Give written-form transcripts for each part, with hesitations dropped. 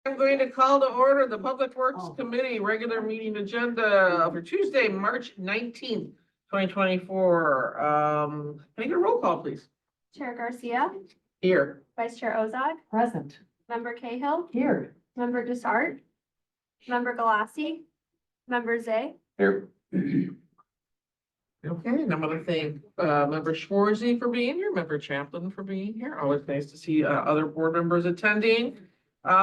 I'm going to call to order the Public Works Committee regular meeting agenda for Tuesday, March 19th, 2024. Can I get a roll call, please? Chair Garcia, Here. Vice Chair Ozog, Present. Member Cahill, Here. Member Dusart, Member Galassi, Member Zay. Here. Okay, and I'm gonna thank Member Schwarzy for being here, Member Chaplin for being here. Always nice to see other board members attending.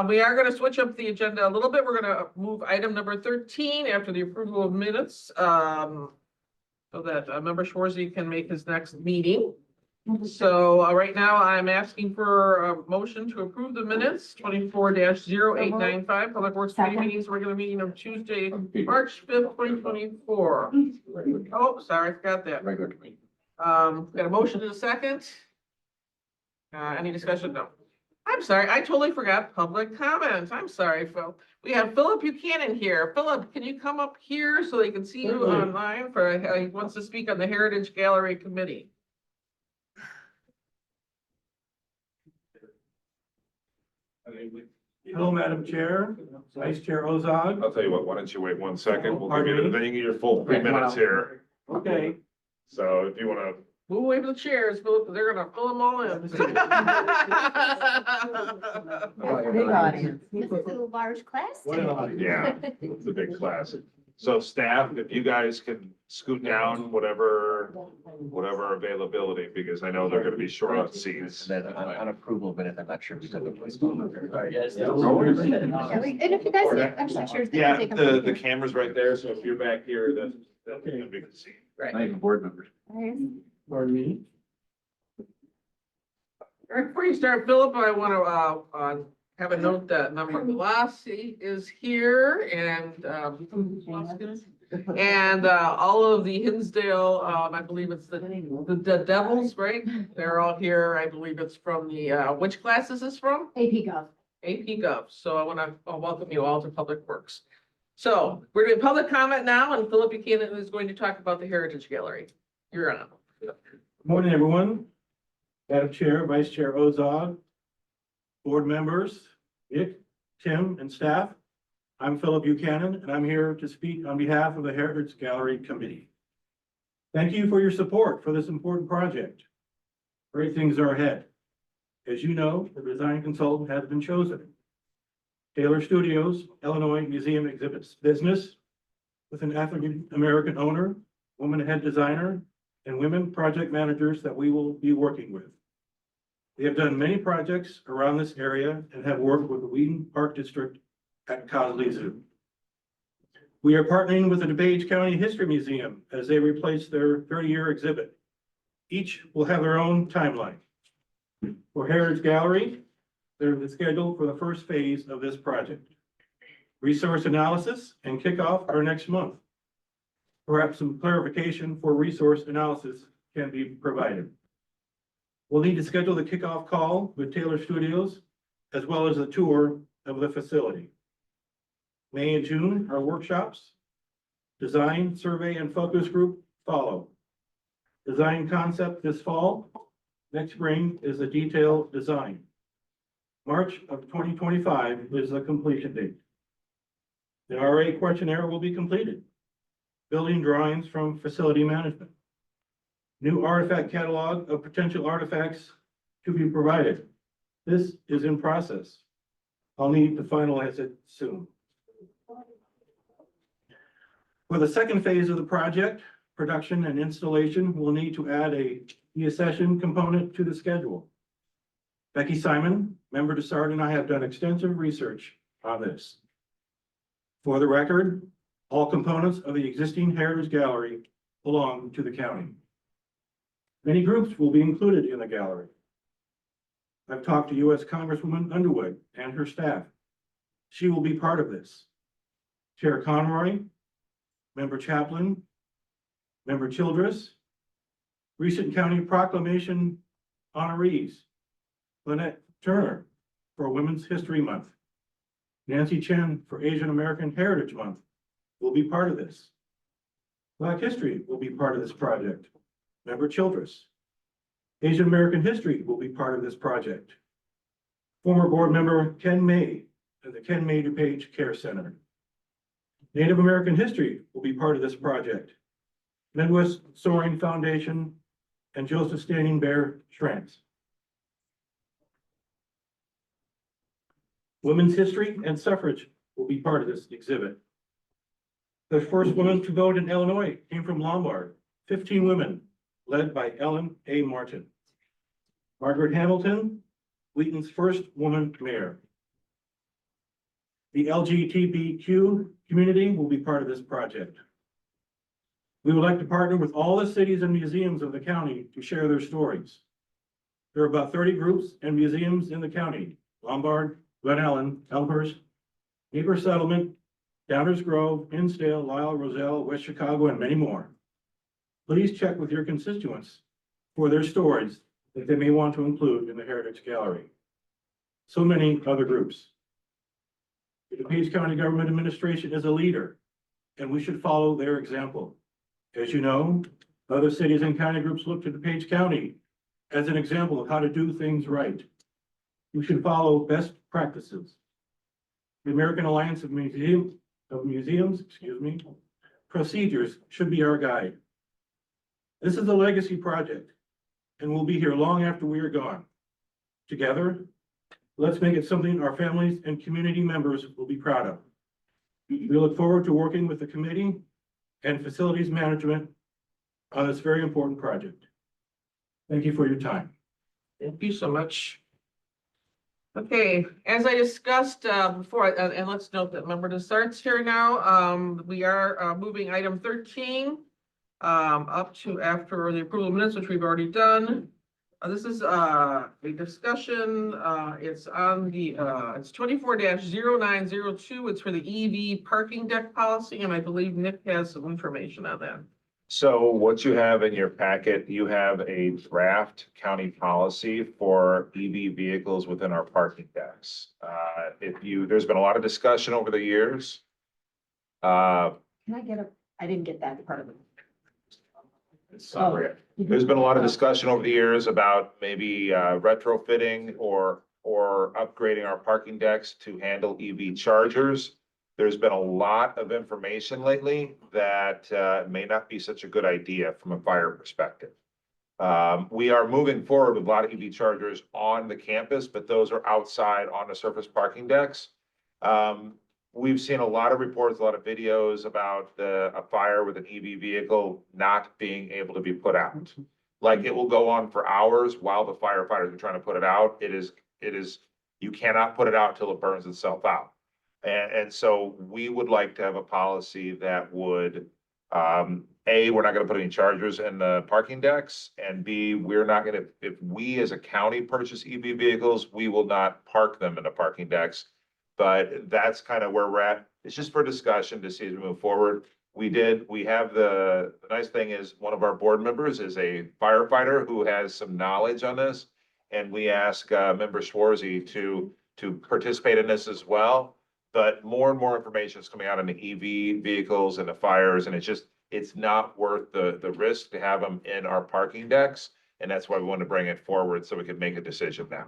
We are gonna switch up the agenda a little bit. We're gonna move item number 13 after the approval of minutes. So that Member Schwarzy can make his next meeting. So right now I'm asking for a motion to approve the minutes 24-0895 Public Works Committee Second. meetings, regular meeting of Tuesday, March 5th, 2024. Oh, sorry, I forgot that. Regular committee. Got a motion in a second. Any discussion? No. I'm sorry, I totally forgot public comment. I'm sorry, Phil. We have Philip Buchanan here. Philip, can you come up here so they can see you online for, he wants to speak on the Heritage Gallery Committee. Hello, Madam Chair, Vice Chair Ozog. I'll tell you what, why don't you wait 1 second? We'll give you, Pardon me? then you get your full 3 minutes here. Okay, So if you wanna, Move away from the chairs, Philip, because they're gonna fill them all in. Big audience. This is a large class. what an audience. yeah, it's a big class. So staff, if you guys can scoot down whatever availability, because I know they're gonna be short on seats. And then on approval minute, I'm not sure we took a place. Yes. And if you guys, actually, chairs. they can Yeah, take the them. camera's right there, so if you're back here, then we can see. Not even board members. Pardon me. Before you start, Philip, I want to have a note that Member Galassi is here and all of the Hinsdale, I believe it's the Devils, right? They're all here. I believe it's from the which class is this from? AP Gov. AP Gov. So I want to welcome you all to Public Works. So we're doing public comment now, and Philip Buchanan is going to talk about the Heritage Gallery. You're on. Morning, everyone. Madam Chair, Vice Chair Ozog, board members, Nick, Tim, and staff. I'm Philip Buchanan, and I'm here to speak on behalf of the Heritage Gallery Committee. Thank you for your support for this important project. Great things are ahead. As you know, the design consultant has been chosen. Taylor Studios, Illinois Museum Exhibits Business, with an African American owner, woman head designer, and women project managers that we will be working with. They have done many projects around this area and have worked with the Wheaton Park District at Cosley Zoo. We are partnering with the DuPage County History Museum as they replace their 30-year exhibit. Each will have their own timeline. For Heritage Gallery, they're scheduled for the first phase of this project. Resource analysis and kickoff are next month. Perhaps some clarification for resource analysis can be provided. We'll need to schedule the kickoff call with Taylor Studios, as well as a tour of the facility. May and June are workshops. Design, survey, and focus group follow. Design concept this fall. Next spring is the detailed design. March of 2025 is the completion date. The RA questionnaire will be completed. Building drawings from facility management. New artifact catalog of potential artifacts to be provided. This is in process. I'll need to finalize it soon. For the second phase of the project, production and installation will need to add a session component to the schedule. Becky Simon, Member Dusart, and I have done extensive research on this. For the record, all components of the existing Heritage Gallery belong to the county. Many groups will be included in the gallery. I've talked to U.S. Congresswoman Underwood and her staff. She will be part of this. Chair Conroy, Member Chaplin, Member Childress, recent county proclamation honorees, Lynette Turner for Women's History Month, Nancy Chen for Asian American Heritage Month will be part of this. Black History will be part of this project. Member Childress. Asian American History will be part of this project. Former board member Ken May and the Ken May DuPage Care Center. Native American history will be part of this project. Midwest Soaring Foundation and Joseph Standing Bear Shrants. Women's history and suffrage will be part of this exhibit. The first woman to vote in Illinois came from Lombard, 15 women, led by Ellen A. Martin. Margaret Hamilton, Wheaton's first woman mayor. The LGBTQ community will be part of this project. We would like to partner with all the cities and museums of the county to share their stories. There are about 30 groups and museums in the county: Lombard, Glen Ellen, Elmhurst, Heber Settlement, Downers Grove, Hinsdale, Lisle, Roselle, West Chicago, and many more. Please check with your constituents for their stories that they may want to include in the Heritage Gallery. So many other groups. The DuPage County Government Administration is a leader, and we should follow their example. As you know, other cities and county groups look to DuPage County as an example of how to do things right. We should follow best practices. The American Alliance of Museums, procedures should be our guide. This is a legacy project and will be here long after we are gone. Together, let's make it something our families and community members will be proud of. We look forward to working with the committee and facilities management on this very important project. Thank you for your time. Thank you so much. Okay, as I discussed before, and let's note that member starts here now. We are moving item 13 up to after the approval of minutes, which we've already done. This is a discussion. It's on the it's 24-0902. It's for the EV parking deck policy, and I believe Nick has some information on that. So what you have in your packet, you have a draft county policy for EV vehicles within our parking decks. There's been a lot of discussion over the years. Can I I didn't get that part of it. There's been a lot of discussion over the years about maybe retrofitting or upgrading our parking decks to handle EV chargers. There's been a lot of information lately that may not be such a good idea from a fire perspective. We are moving forward with a lot of EV chargers on the campus, but those are outside on the surface parking decks. We've seen a lot of reports, a lot of videos about a fire with an EV vehicle not being able to be put out. Like it will go on for hours while the firefighters are trying to put it out. You cannot put it out till it burns itself out. And so we would like to have a policy that would, A, we're not gonna put any chargers in the parking decks, and B, we're not gonna, if we as a county purchase EV vehicles, we will not park them in the parking decks. But that's kind of where we're at. It's just for discussion to see as we move forward. We have the nice thing is one of our board members is a firefighter who has some knowledge on this. And we ask member Schwarzy to participate in this as well. But more and more information is coming out on the EV vehicles and the fires, and it's not worth the risk to have them in our parking decks. And that's why we want to bring it forward so we can make a decision now.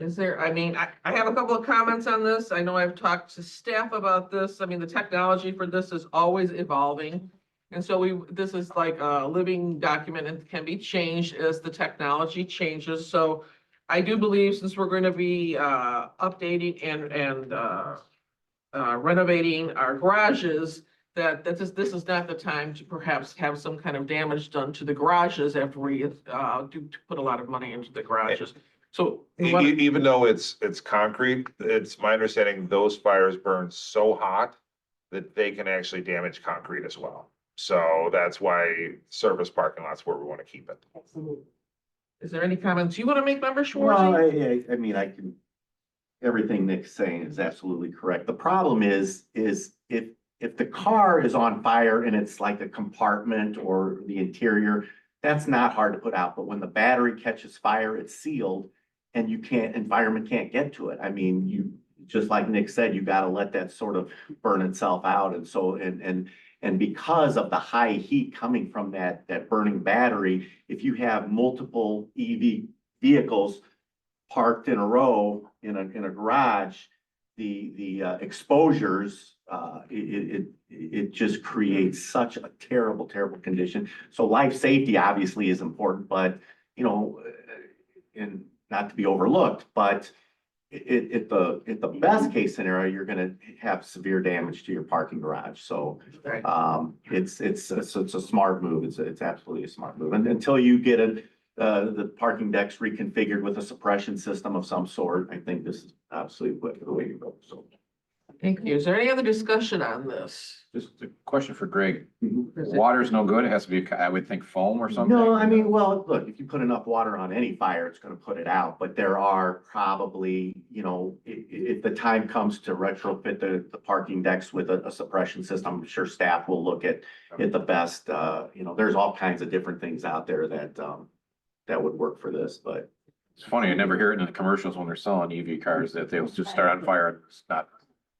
Is there, I mean, I have a couple of comments on this. I know I've talked to staff about this. I mean, the technology for this is always evolving. And so this is like a living document and can be changed as the technology changes. So I do believe since we're going to be updating and renovating our garages, that this is not the time to perhaps have some kind of damage done to the garages after we do put a lot of money into the garages. So Even though it's concrete, it's my understanding those fires burn so hot that they can actually damage concrete as well. So that's why surface parking lots where we want to keep it. Is there any comments you want to make, member Schwarzy? I mean, everything Nick's saying is absolutely correct. The problem is if the car is on fire and it's like a compartment or the interior, that's not hard to put out. But when the battery catches fire, it's sealed and environment can't get to it. I mean, just like Nick said, you got to let that sort of burn itself out. And so, and because of the high heat coming from that burning battery, if you have multiple EV vehicles parked in a row in a garage, the exposures, it just creates such a terrible, terrible condition. So life safety obviously is important, but, you know, and not to be overlooked, but at the best case scenario, you're gonna have severe damage to your parking garage. So, Right. it's a smart move. It's absolutely a smart move. And until you get it, the parking decks reconfigured with a suppression system of some sort, I think this is absolutely the way to go. So. Thank you. Is there any other discussion on this? Just a question for Greg. Is it- Water's no good. It has to be, I would think foam or something. No, I mean, well, look, if you put enough water on any fire, it's gonna put it out, but there are probably, you know, if the time comes to retrofit the parking decks with a suppression system, I'm sure staff will look at the best, you know, there's all kinds of different things out there that would work for this, but. It's funny, I never hear it in the commercials when they're selling EV cars that they'll just start on fire and it's not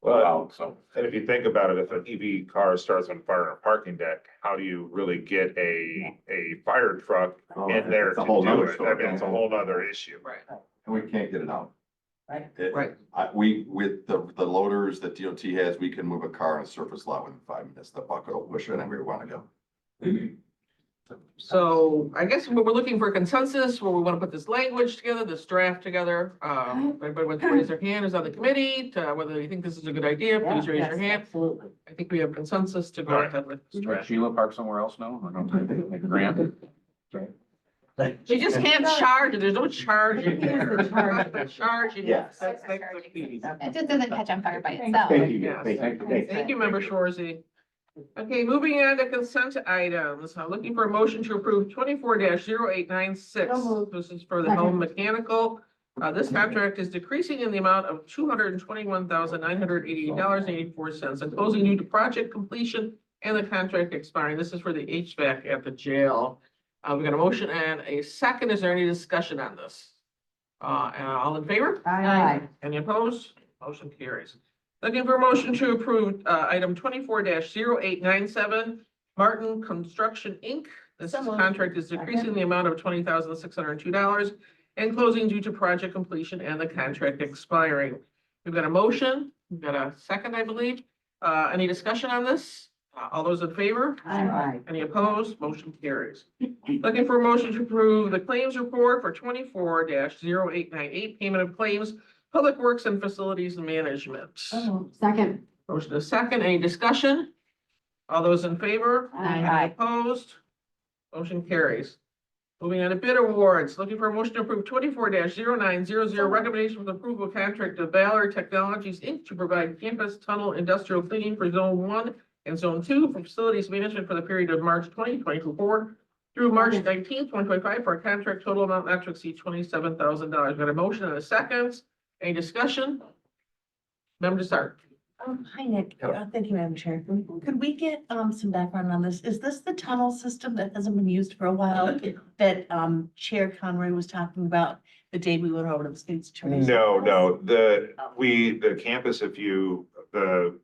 Well, allowed, so. and if you think about it, if an EV car starts on fire on a parking deck, how do you really get a fire truck in there It's a to whole do nother it? I story. mean, it's a whole nother issue. Right, And we can't get it out. Right. right. We, with the loaders that DOT has, we can move a car on a surface lot within 5 minutes. The bucket will push it anywhere we want to go. So I guess we're looking for consensus where we want to put this language together, this draft together. If anybody wants to raise their hand who's on the committee to whether you think this is a good idea, please raise your hand. Absolutely. I think we have consensus to go All right. ahead with this Let draft. Sheila park somewhere else now? I don't know, like a grant? She just can't charge, there's no charge in Here's here. the charge. Charging. Yes. That's the key. It just doesn't catch on fire by itself. Thank you. Yes. Thank you. Thank you, member Shorzy. Okay, moving on to consent items. I'm looking for a motion to approve 24-0896. So moved. This is for the home mechanical. This contract is decreasing in the amount of $221,988.84 and closing due to project completion and the contract expiring. This is for the HVAC at the jail. We've got a motion and a second. Is there any discussion on this? And all in favor? Aye. Any opposed? Motion carries. Looking for a motion to approve, item 24-0897, Martin Construction, Inc. This So moved. contract is decreasing the amount of $20,602 and closing due to project completion and the contract expiring. We've got a motion, we've got a second, I believe. Any discussion on this? All those in favor? Aye. Any opposed? Motion carries. Looking for a motion to approve the claims report for 24-0898, payment of claims, Public Works and Facilities Management. Second. Motion is second. Any discussion? All those in favor? Aye. Opposed? Motion carries. Moving on to bid awards, looking for a motion to approve 24-0900, recommendation for the approval of contract of Valor Technologies, Inc. to provide campus tunnel industrial cleaning for Zone 1 and Zone 2 for facilities management for the period of March 2024 through March 19th, 2025, for a contract total amount not to exceed $27,000. Got a motion and a second. Any discussion? Member Sark. Hi, Nick. Thank you, Madam Chair. Could we get some background on this? Is this the tunnel system that hasn't been used for a while that Chair Conroy was talking about the day we went over to the state's attorney's? No, the campus,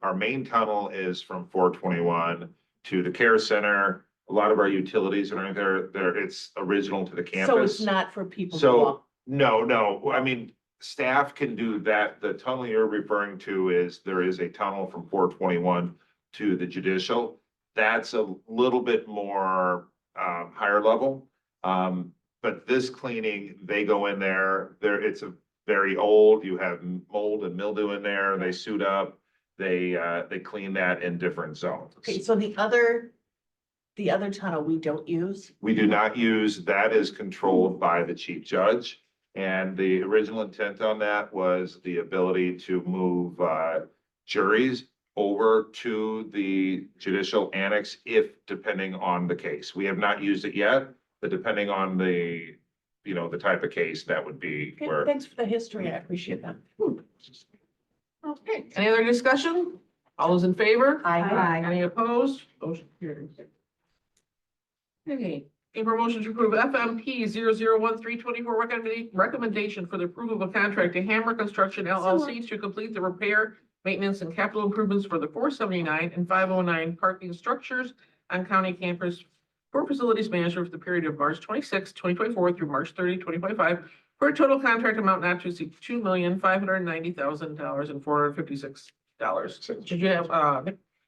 our main tunnel is from 421 to the care center. A lot of our utilities are there, it's original to the campus. So it's not for people to So, walk? no, I mean, staff can do that. The tunnel you're referring to there is a tunnel from 421 to the judicial. That's a little bit more, higher level. But this cleaning, they go in there, it's a very old, you have mold and mildew in there, they suit up. They clean that in different zones. Okay, so the other tunnel we don't use? We do not use, that is controlled by the chief judge. And the original intent on that was the ability to move juries over to the judicial annex if depending on the case. We have not used it yet, but depending on the type of case, that would be Okay, where. thanks for the history. I appreciate that. Okay, any other discussion? All those in favor? Aye. Any opposed? Motion carries. Okay, a motion to approve FMP 001324 recommendation for the approval of a contract to Hammer Construction LLC to complete the repair, maintenance, and capital improvements for the 479 and 509 parking structures on county campus for facilities management for the period of March 26, 2024 through March 30, 2025, for a total contract amount not to exceed $2,590,000 and $456. Did you have,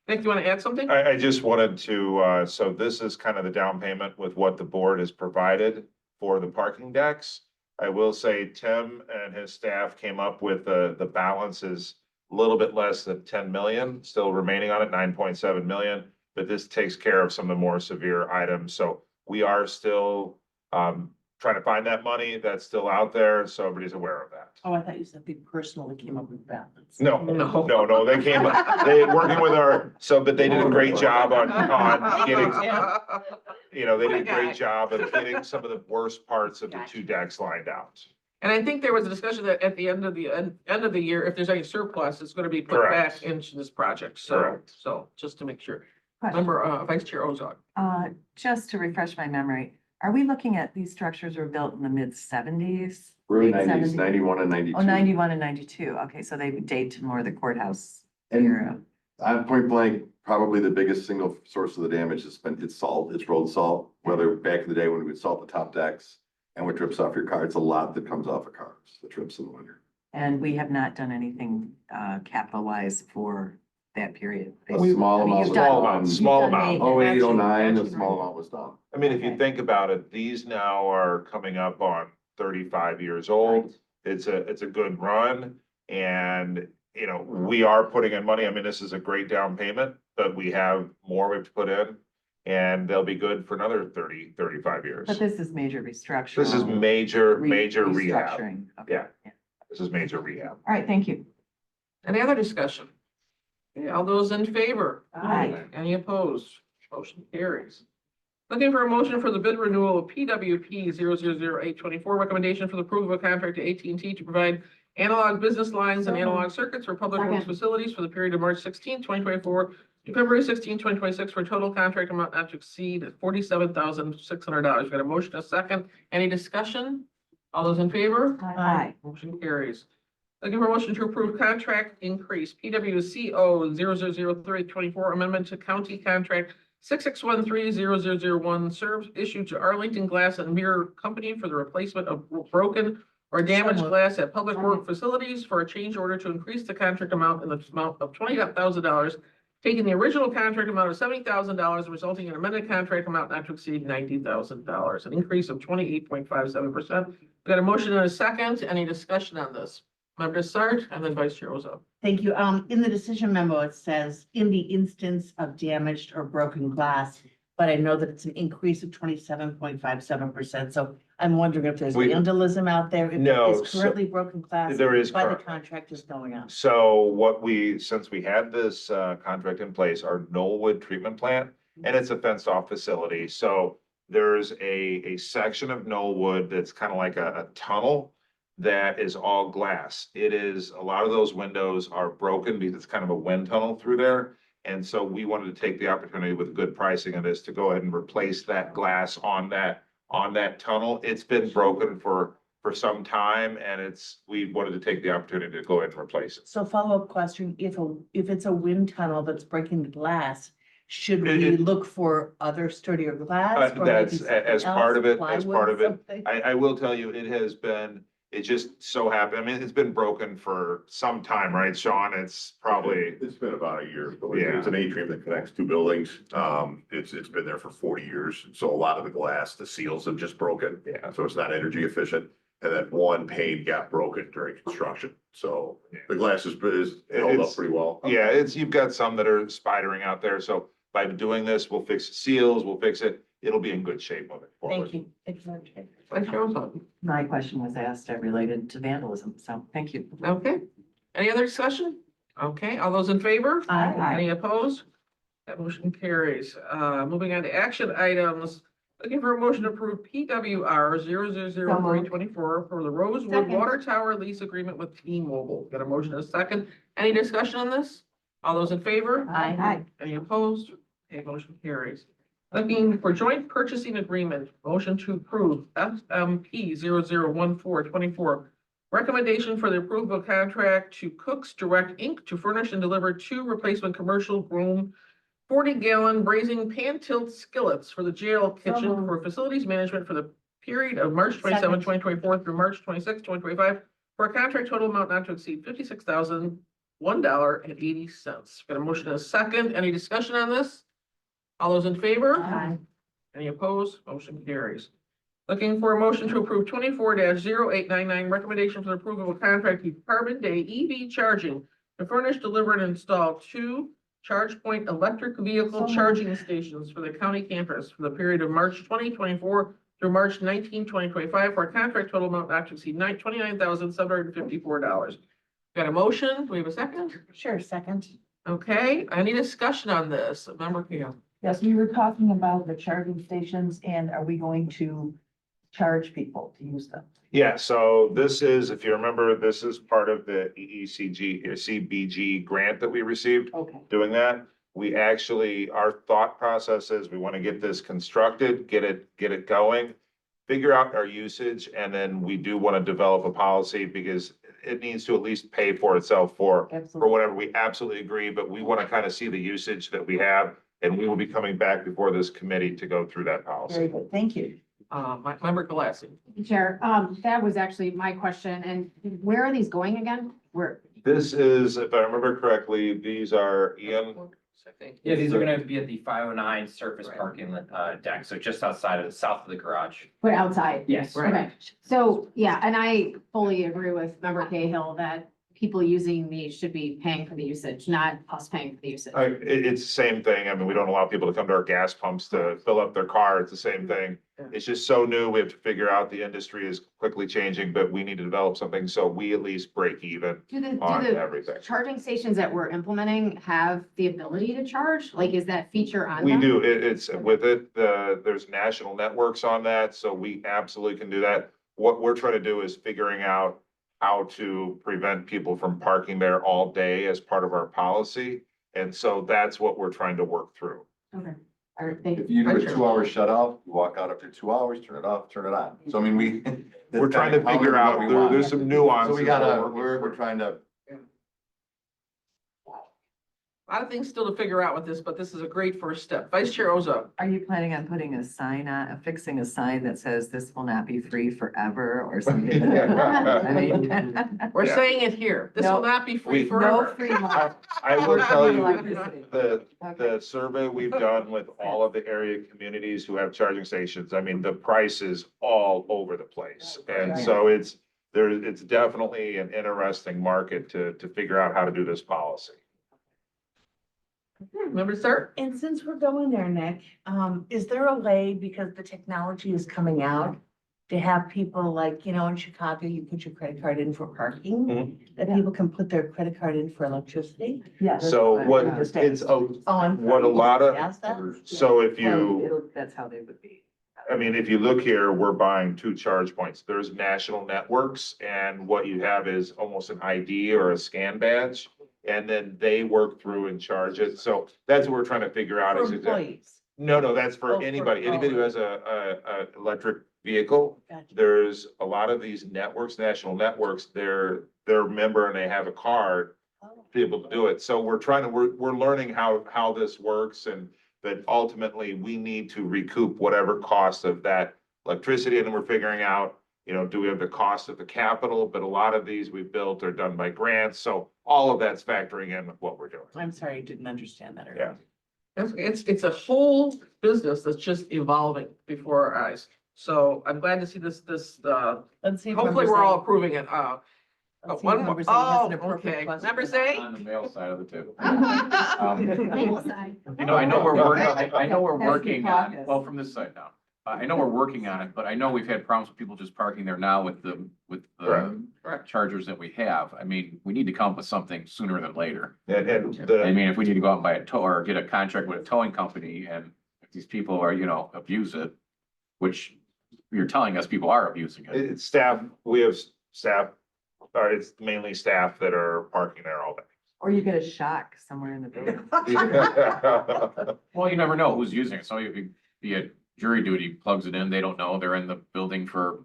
Nick, do you want to add something? I just wanted to, so this is kind of the down payment with what the board has provided for the parking decks. I will say Tim and his staff came up with the balance is a little bit less than 10 million, still remaining on it, 9.7 million. But this takes care of some of the more severe items. So we are still trying to find that money. That's still out there, so everybody's aware of that. Oh, I thought you said they personally came up with balance. No, they came, they working with but they did a great job on getting, they did a great job of getting some of the worst parts of the two decks lined out. And I think there was a discussion that at the end of the year, if there's any surplus, it's gonna be put Correct. back into this project. So, Correct. just to make sure. Question. Member, Vice Chair Ozog. Just to refresh my memory, are we looking at these structures were built in the mid-70s? Early Late 90s, 70s? 91 and 92. Oh, 91 and 92. Okay, so they date to more the courthouse And era. on point blank, probably the biggest single source of the damage has been, it's salt, it's road salt. Whether back in the day when we would salt the top decks and what drips off your car, it's a lot that comes off of cars, that trips in the winter. And we have not done anything capital wise for that period. A small I mean, amount. you've done- Small you've done amount. maintenance. 08, 09, a That's small right. amount was done. I mean, if you Okay. think about it, these now are coming up on 35 years old. It's a good run and, we are putting in money. I mean, this is a great down payment, but we have more we have to put in and they'll be good for another 30, 35 years. But this is major restructuring. This is major rehab. Restructuring. Okay. Yeah. This is major rehab. All right, thank you. Any other discussion? Okay, all those in favor? Aye. Any opposed? Motion carries. Looking for a motion for the bid renewal of PWP 000824, recommendation for the approval of a contract to AT&T to provide analog business lines and analog circuits for public works facilities for the period of March 16, 2024 to February 16, 2026 for a total contract amount not to exceed $47,600. Got a motion, a second. Any discussion? All those in favor? Aye. Motion carries. Looking for a motion to approve contract increase, PWCO 000324, amendment to county contract 66130001, serves issued to Arlington Glass and Mirror Company for the replacement of broken or damaged moved. glass at public work facilities for a change order to increase the contract amount in the amount of $20,000, taking the original contract amount of $70,000, resulting in amended contract amount not to exceed $90,000, an increase of 28.57%. We got a motion and a second. Any discussion on this? Member Sart and then Vice Chair Ozo. Thank you. In the decision memo, it says in the instance of damaged or broken glass, but I know that it's an increase of 27.57%. So I'm wondering if there's vandalism out there. If No, it's currently broken glass. There is Why the currently. contract is going on. So since we had this contract in place, our Knollwood treatment plant, and it's a fenced off facility, so there's a section of Knollwood that's kind of like a tunnel that is all glass. A lot of those windows are broken because it's kind of a wind tunnel through there. And so we wanted to take the opportunity with good pricing of this to go ahead and replace that glass on that tunnel. It's been broken for some time and we wanted to take the opportunity to go ahead and replace it. So follow-up question, if it's a wind tunnel that's breaking the glass, should we It- look for other sturdier glass? or That's maybe something as part of else, it, as plywood, part of it. something? I will tell you, it just so happened, I mean, it's been broken for some time, right, Sean? It's probably, It's been about a year, but Yeah. it's an atrium that connects two buildings. It's been there for 40 years. So a lot of the glass, the seals have just broken. yeah. So it's not energy efficient. And then one pane got broken during construction. So the glass is held up It's- pretty well. Yeah, you've got some that are spidering out there, so by doing this, we'll fix the seals, we'll fix it, it'll be in good shape moving forward. Thank you. Thank you very much. Vice Chair Ozo. My question was asked related to vandalism, so thank you. Okay. Any other discussion? Okay, all those in favor? Aye. Any opposed? That motion carries. Moving on to action items. Looking for a motion to approve PWR 000324 for the Rosewood Second. Water Tower lease agreement with T-Mobile. Got a motion and a second. Any discussion on this? All those in favor? Aye. Any opposed? Okay, motion carries. Looking for joint purchasing agreement, motion to approve FMP 001424. Recommendation for the approval of contract to Cooks Direct Inc. to furnish and deliver 2 replacement commercial room 40-gallon braising pan tilt skillets for the jail kitchen for facilities management for the period of March 27, Second. 2024 through March 26, 2025, for a contract total amount not to exceed $56,001.80. Got a motion and a second. Any discussion on this? All those in favor? Aye. Any opposed? Motion carries. Looking for a motion to approve 24-0899, recommendation for the approval of a contract with Carbon Day EV Charging to furnish, deliver, and install 2 ChargePoint electric vehicle charging stations for the county campus for the period of March 2024 through March 19, 2025, for a contract total amount not to exceed $29,754. Got a motion? Do we have a second? Sure, second. Okay, any discussion on this? Member Kale? Yes, we were talking about the charging stations, and are we going to charge people to use them? Yeah, so this is, if you remember, this is part of the EECG or CBG grant that we received. Okay. Doing that, we actually, our thought process is we want to get this constructed, get it going, figure out our usage, and then we do want to develop a policy because it needs to at least pay for itself for whatever. We absolutely agree, but we want to kind of see the usage that we have, and we will be coming back before this committee to go through that Very policy. good, thank you. Member Galassi? Chair, that was actually my question. And where are these going again? Where? This is, if I remember correctly, these are Ian. Yeah, these are gonna be at the 509 surface parking deck, so just outside of the south of the garage. Put outside? Yes. Okay, so, yeah, and I fully agree with Member Cahill that people using these should be paying for the usage, not us paying for the usage. It's the same thing. I mean, we don't allow people to come to our gas pumps to fill up their car. It's the same thing. Yeah. It's just so new. We have to figure out the industry is quickly changing, but we need to develop something so we at least break even on Do everything. the charging stations that we're implementing have the ability to charge? Like, is that feature on We them? do. It's with it, there's national networks on that, so we absolutely can do that. What we're trying to do is figuring out how to prevent people from parking there all day as part of our policy. And so that's what we're trying to work through. Okay, all right, thank If you. you do a 2-hour shut off, you walk out after 2 hours, turn it off, turn it on. So I mean, We're trying to figure out, there's some nuances. So we gotta, we're trying to. A lot of things still to figure out with this, but this is a great first step. Vice Chair Oza? Are you planning on putting a sign on, affixing a sign that says this will not be free forever or something? I mean. We're Yeah. saying it here. This will No. not be free We- No forever. free lunch. I will tell you, Electricity. the Okay. survey we've done with all of the area communities who have charging stations, I mean, the price is all over the place. And so it's definitely an interesting market to figure out how to do this policy. Member Sir? And since we're going there, Nick, is there a way, because the technology is coming out, to have people like, in Chicago, you put your credit card in for parking, Mhm. that people can put their credit card in for electricity? Yeah. So what, Just it's, Oh, I'm. what a lot of, Ask that? so if you, That's how they would be. I mean, if you look here, we're buying 2 charge points. There's national networks, and what you have is almost an ID or a scan badge. And then they work through and charge it. So that's what we're trying to figure out For is exactly. employees. No, that's Oh, for for- anybody who has a electric vehicle. Gotcha. There's a lot of these networks, national networks, they're a member and they have a card Oh. to be able to do it. So we're learning how this works, and that ultimately we need to recoup whatever cost of that electricity, and then we're figuring out, do we have the cost of the capital? But a lot of these we built are done by grants, so all of that's factoring in with what we're doing. I'm sorry, I didn't understand that. Yeah. It's a whole business that's just evolving before our eyes. So I'm glad to see this, Let's see. if hopefully members we're all say- approving it. let's see if One more, members say yes, oh, an appropriate okay. question. Member Say? On the male side of the table. Label side. I know we're working, I know we're Has to working on, caucus. well, from this side now. I know we're working on it, but I know we've had problems with people just parking there now with the Correct. chargers that we have. I mean, we need to come up with something sooner than later. And I the, mean, if we need to go out and buy a tow or get a contract with a towing company, and if these people are, abuse it, which you're telling us people are abusing it. it's staff, we have staff, or it's mainly staff that are parking there all Or you get a shock somewhere in the building. day. Well, you never know who's using it. So if be a jury duty plugs it in, they don't know, they're in the building for,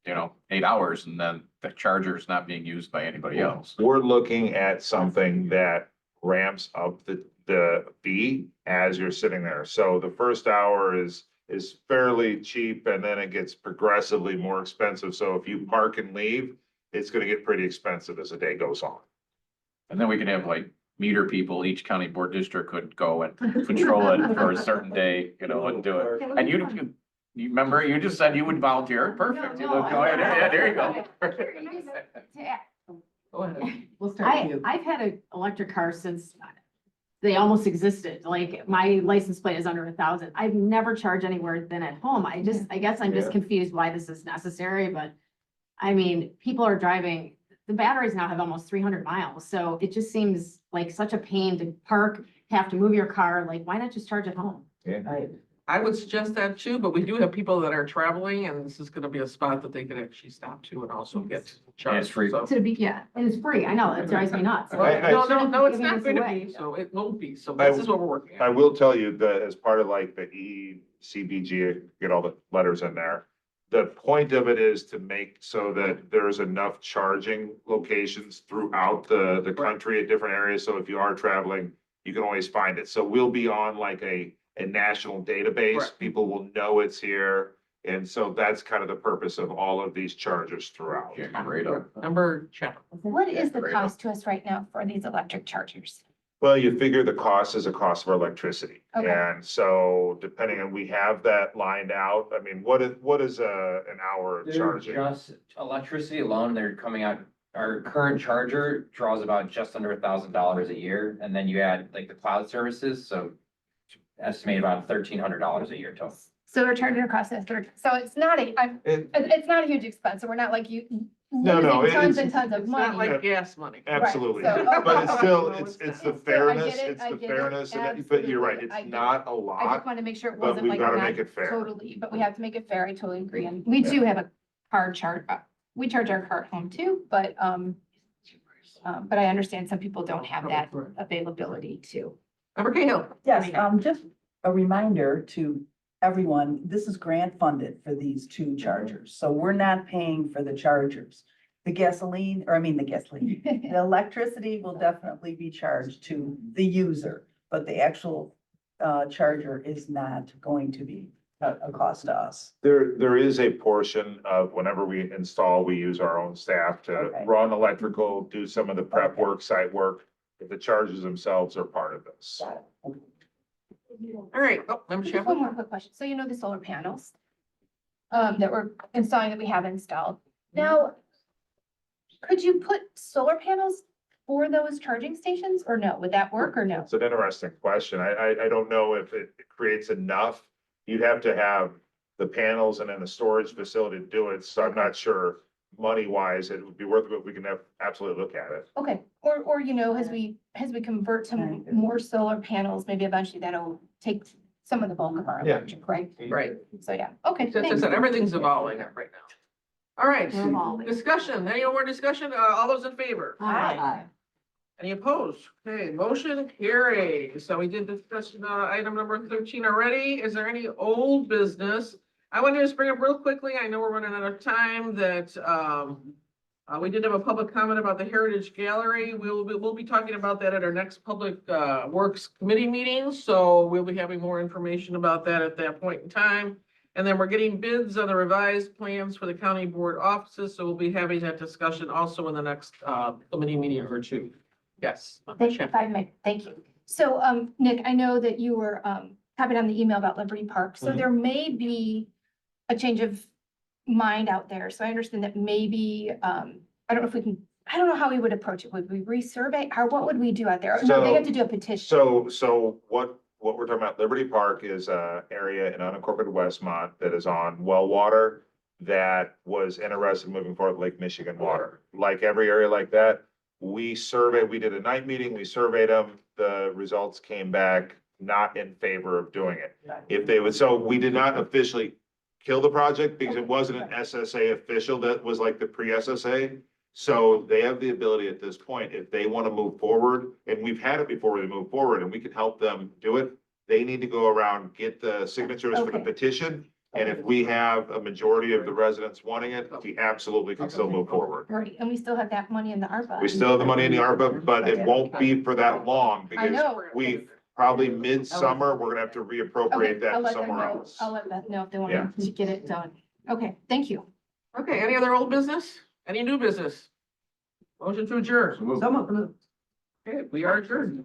8 hours, and then the charger is not being used by anybody else. We're looking at something that ramps up the fee as you're sitting there. So the first hour is is fairly cheap and then it gets progressively more expensive. So if you park and leave, it's gonna get pretty expensive as the day goes on. And then we could have like meter people, each county board district could go and patrol it for a certain day, you know, and do it. And you remember, you just said you would volunteer, perfect. You look, oh, yeah, there you go. Go ahead. We'll start with you. I've had an electric car since they almost existed. Like my license plate is under 1,000. I've never charged anywhere than at home. I guess I'm just confused why this is necessary, but I mean, people are driving, the batteries now have almost 300 miles. So it just seems like such a pain to park, have to move your car. Like, why not just charge at home? I would suggest that too, but we do have people that are traveling and this is gonna be a spot that they could actually stop to and also get charged. it's free. So- To be, yeah, and it's free. I know, it drives me nuts. I- Well, no, it's Giving not this going to away. be, so it won't be. So I- this is what we're working I on. will tell you that as part of like the ECBG, get all the letters in there. The point of it is to make so that there's enough charging locations throughout the country at different areas. So if you are traveling, you can always find it. So we'll be on like a national database. Correct. People will know it's here. And so that's kind of the purpose of all of these chargers throughout. Yeah, great. Number Chapman. What is the cost to us right now for these electric chargers? Well, you figure the cost is a cost of electricity. Okay. And so depending on, we have that lined out. I mean, what is an hour of They're charging? just electricity alone, they're coming out, our current charger draws about just under $1,000 a year, and then you add like the cloud services, so estimate about $1,300 a year total. So we're charging across this third, so it's not it's not a huge expense, so we're not like you No, losing tons it's- and tons of It's not money. like gas money. Absolutely. Right, so- But it's still, No, it's it's the not. fairness, I it's get the it, fairness, but you're right, absolutely. I it's get not a I just lot. want to make sure it but wasn't we've like gotta not make it fair. totally, but we have to make it fair. I totally agree. And we do have a car charge, we charge our car at home too, but I understand some people don't have that availability too. Member Cahill. Yes, just a reminder to everyone, this is grant funded for these two chargers, so we're not paying for the chargers. The gasoline, or I mean, the electricity will definitely be charged to the user, but the actual charger is not going to be a cost to us. There is a portion of whenever we install, we use our own staff to Okay. run electrical, do some of the prep Okay. work, site work. But the charges themselves are part of this. Got it. All right. Oh, Member Just one Chapman. more quick question. So you know the solar panels that we're installing, that we have installed. Now, could you put solar panels for those charging stations or no? Would that work or no? It's an interesting question. I don't know if it creates enough. You'd have to have the panels and then the storage facility to do it. So I'm not sure money wise, it would be worth it, but we can absolutely look at it. Okay, or you know, as we convert to more solar panels, maybe eventually that'll take some of the bulk of our Yeah. electric, right? Right. So yeah, okay. As I thanks. said, everything's evolving right now. All right. They're evolving. Discussion. Any more discussion? All those in favor? Aye. Any opposed? Okay, motion carries. So we did discuss item number 13 already. Is there any old business? I want to just bring up real quickly, I know we're running out of time, that we did have a public comment about the Heritage Gallery. We'll be talking about that at our next Public Works Committee meeting. So we'll be having more information about that at that point in time. And then we're getting bids on the revised plans for the county board offices. So we'll be having that discussion also in the next committee meeting or two. Yes. Thank you, if I may, thank you. So, Nick, I know that you were, copied on the email about Liberty Park, so there may be a change of mind out there. So I understand that maybe, I don't know if we can, I don't know how we would approach it. Would we resurvey or what would we do out there? No, they have to do a petition. So what we're talking about, Liberty Park is a area in unincorporated Westmont that is on well water that was interested in moving forward with Lake Michigan water. Like every area like that, we did a night meeting, we surveyed them, the results came back not in favor of doing it. If they would, so we did not officially kill the project because it wasn't an SSA official, that was like the pre-SSA. So they have the ability at this point, if they want to move forward, and we've had it before we move forward and we can help them do it. They need to go around, get the signatures for the Okay. petition. And if we have a majority of the residents wanting it, we absolutely can still move forward. Right, and we still have that money in the ARPA. We still have the money in the ARPA, but it won't be for that long I because know. we, probably midsummer, we're gonna have to reappropriate Okay, I'll that let them somewhere know. else. I'll let them know if they Yeah. want to get it done. Okay, thank you. Okay, any other old business? Any new business? Motion to adjourn. So move. Okay, we are adjourned.